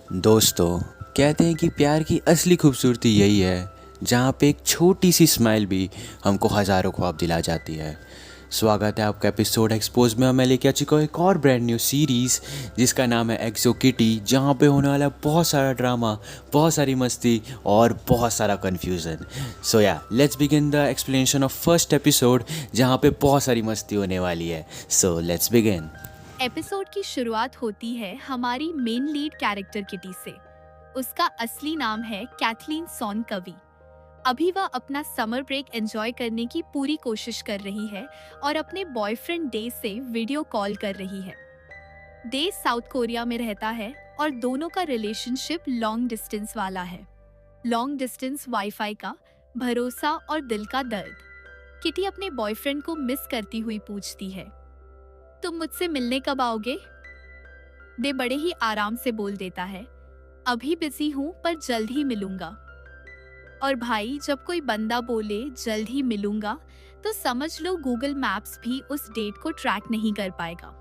दोस्तों, कहते हैं कि प्यार की असली खूबसूरती यही है जहाँ पे एक छोटी सी स्माइल भी हमको हज़ारों ख्वाब दिला जाती है। स्वागत है आपका एपिसोड एक्सपोज में। मैं लेके आ चुका हूँ एक और ब्रांड न्यू सीरीज़ जिसका नाम है एक्सो किटी, जहाँ पे होने वाला है बहुत सारा ड्रामा, बहुत सारी मस्ती और बहुत सारा कन्फ्यूज़न। सो या let's begin the explanation of first episode, जहाँ पे बहुत सारी मस्ती होने वाली है। So let's begin. एपिसोड की शुरुआत होती है हमारी मेन लीड कैरेक्टर किटी से। उसका असली नाम है कैथलीन सॉन कवी। अभी वह अपना समर ब्रेक एंजॉय करने की पूरी कोशिश कर रही है और अपने बॉयफ्रेंड डे से वीडियो कॉल कर रही है। डे साउथ कोरिया में रहता है और दोनों का रिलेशनशिप लॉन्ग डिस्टेंस वाला है। लॉन्ग डिस्टेंस वाईफाई का भरोसा और दिल का दर्द। किटी अपने बॉयफ्रेंड को मिस करती हुई पूछती है, तुम मुझसे मिलने कब आओगे? डे बड़े ही आराम से बोल देता है, अभी बिजी हूँ पर जल्द ही मिलूंगा। और भाई, जब कोई बंदा बोले जल्द ही मिलूंगा तो समझ लो गूगल मैप्स भी उस डेट को ट्रैक नहीं कर पाएगा।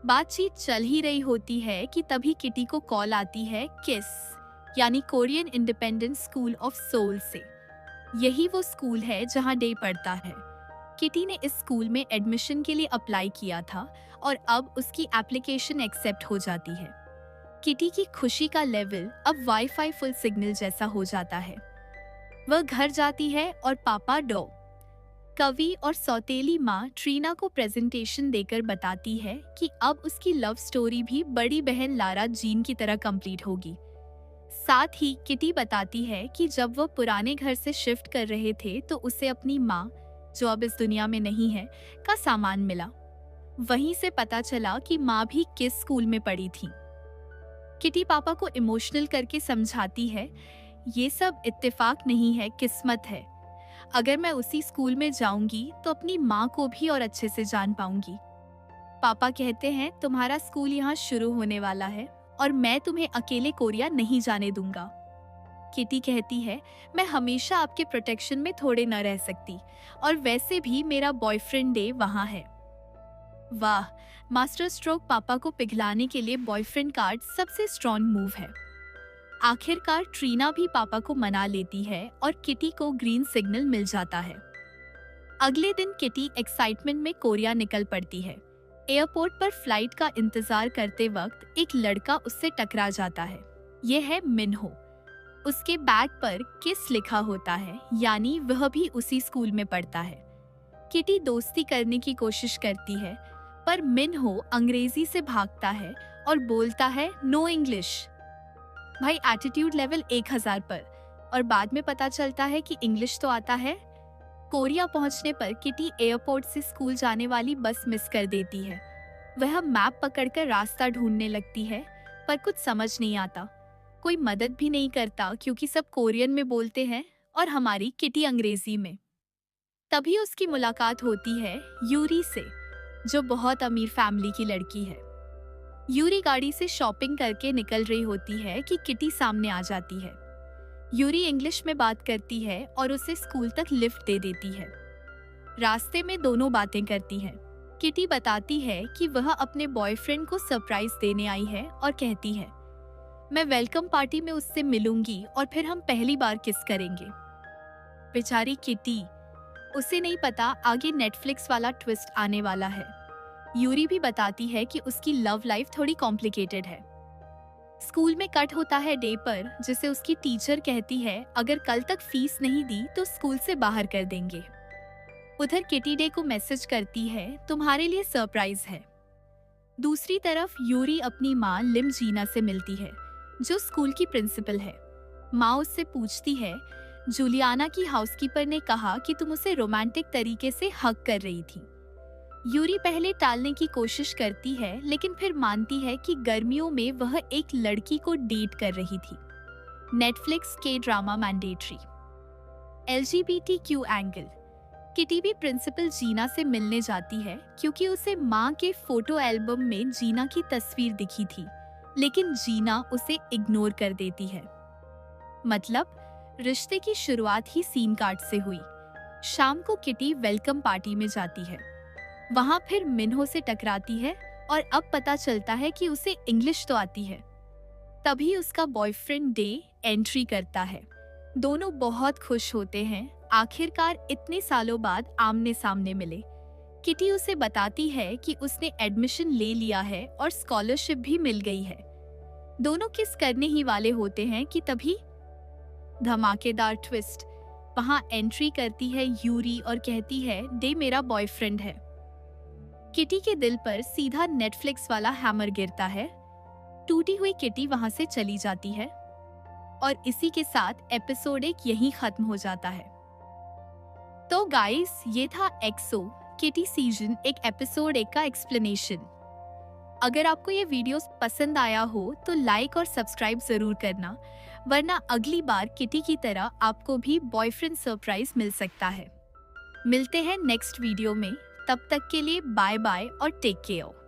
बातचीत चल ही रही होती है कि तभी किटी को कॉल आती है किस यानी Korean independent school of Seoul से। यही वो स्कूल है जहाँ डे पढ़ता है। किटी ने इस स्कूल में एडमिशन के लिए अप्लाई किया था और अब उसकी एप्लीकेशन एक्सेप्ट हो जाती है। किटी की खुशी का लेवल अब वाईफाई फुल सिग्नल जैसा हो जाता है। वह घर जाती है और पापा डॉ कवि और सौतेली माँ ट्रीना को प्रेजेंटेशन देकर बताती है कि अब उसकी लव स्टोरी भी बड़ी बहन लारा जीन की तरह कंप्लीट होगी। साथ ही किटी बताती है कि जब वह पुराने घर से शिफ्ट कर रहे थे तो उसे अपनी माँ, जो अब इस दुनिया में नहीं है, का सामान मिला। वहीं से पता चला कि माँ भी किस स्कूल में पढ़ी थी। किटी पापा को इमोशनल करके समझाती है, ये सब इत्तेफाक नहीं है, किस्मत है। अगर मैं उसी स्कूल में जाऊंगी तो अपनी माँ को भी और अच्छे से जान पाऊंगी। पापा कहते हैं, तुम्हारा स्कूल यहाँ शुरू होने वाला है और मैं तुम्हें अकेले कोरिया नहीं जाने दूंगा। किटी कहती है, मैं हमेशा आपके प्रोटेक्शन में थोड़े न रह सकती और वैसे भी मेरा बॉयफ्रेंड डे वहाँ है। वाह, मास्टर स्ट्रोक पापा को पिघलाने के लिए बॉयफ्रेंड कार्ड सबसे स्ट्रॉन्ग मूव है। आखिरकार ट्रीना भी पापा को मना लेती है और किटी को ग्रीन सिग्नल मिल जाता है। अगले दिन किटी एक्साइटमेंट में कोरिया निकल पड़ती है। एयरपोर्ट पर फ्लाइट का इंतजार करते वक्त एक लड़का उससे टकरा जाता है। यह है मिन्हो। उसके बैग पर किस लिखा होता है, यानी वह भी उसी स्कूल में पढ़ता है। किटी दोस्ती करने की कोशिश करती है पर मिन्हो अंग्रेजी से भागता है और बोलता है, नो इंग्लिश। भाई, एटीट्यूड लेवल 1000 पर। और बाद में पता चलता है कि इंग्लिश तो आता है। कोरिया पहुंचने पर किटी एयरपोर्ट से स्कूल जाने वाली बस मिस कर देती है। वह मैप पकड़कर रास्ता ढूंढने लगती है पर कुछ समझ नहीं आता। कोई मदद भी नहीं करता क्योंकि सब कोरियन में बोलते हैं और हमारी किटी अंग्रेजी में। तभी उसकी मुलाकात होती है यूरी से, जो बहुत अमीर फैमिली की लड़की है। यूरी गाड़ी से शॉपिंग करके निकल रही होती है कि किटी सामने आ जाती है। यूरी इंग्लिश में बात करती है और उसे स्कूल तक लिफ्ट दे देती है। रास्ते में दोनों बातें करती हैं। किटी बताती है कि वह अपने बॉयफ्रेंड को सरप्राइज देने आई है और कहती है, मैं वेलकम पार्टी में उससे मिलूंगी और फिर हम पहली बार किस करेंगे। बेचारी किटी, उसे नहीं पता आगे नेटफ्लिक्स वाला ट्विस्ट आने वाला है। यूरी भी बताती है कि उसकी लव लाइफ थोड़ी कॉम्प्लिकेटेड है। स्कूल में कट होता है डे पर, जिसे उसकी टीचर कहती है अगर कल तक फीस नहीं दी तो स्कूल से बाहर कर देंगे। उधर किटी डे को मैसेज करती है, तुम्हारे लिए सरप्राइज है। दूसरी तरफ यूरी अपनी माँ लिम जीना से मिलती है, जो स्कूल की प्रिंसिपल है। माँ उससे पूछती है, जूलियाना की हाउसकीपर ने कहा कि तुम उसे रोमांटिक तरीके से हग कर रही थी। यूरी पहले टालने की कोशिश करती है लेकिन फिर मानती है कि गर्मियों में वह एक लड़की को डेट कर रही थी। नेटफ्लिक्स के drama mandatory. LGBTQ angle. Kitty भी प्रिंसिपल जीना से मिलने जाती है क्योंकि उसे माँ के फोटो एल्बम में जीना की तस्वीर दिखी थी, लेकिन जीना उसे इग्नोर कर देती है। मतलब रिश्ते की शुरुआत ही सीन कार्ड से हुई। शाम को किटी वेलकम पार्टी में जाती है। वहां फिर मिन्हो से टकराती है और अब पता चलता है कि उसे इंग्लिश तो आती है। तभी उसका बॉयफ्रेंड डे एंट्री करता है। दोनों बहुत खुश होते हैं, आखिरकार इतने सालों बाद आमने सामने मिले। किटी उसे बताती है कि उसने एडमिशन ले लिया है और स्कॉलरशिप भी मिल गई है। दोनों किस करने ही वाले होते हैं कि तभी धमाकेदार ट्विस्ट। वहां एंट्री करती है यूरी और कहती है डे मेरा बॉयफ्रेंड है। किटी के दिल पर सीधा नेटफ्लिक्स वाला हैमर गिरता है। टूटी हुई किटी वहां से चली जाती है और इसी के साथ एपिसोड 1 यहीं खत्म हो जाता है। तो गाइस, ये था एक्सो किटी सीजन 1 एपिसोड 1 का एक्सप्लेनेशन। अगर आपको ये वीडियो पसंद आया हो तो लाइक और सब्सक्राइब जरूर करना, वरना अगली बार किटी की तरह आपको भी बॉयफ्रेंड सरप्राइज मिल सकता है। मिलते हैं नेक्स्ट वीडियो में, तब तक के लिए बाय बाय और टेक केयर।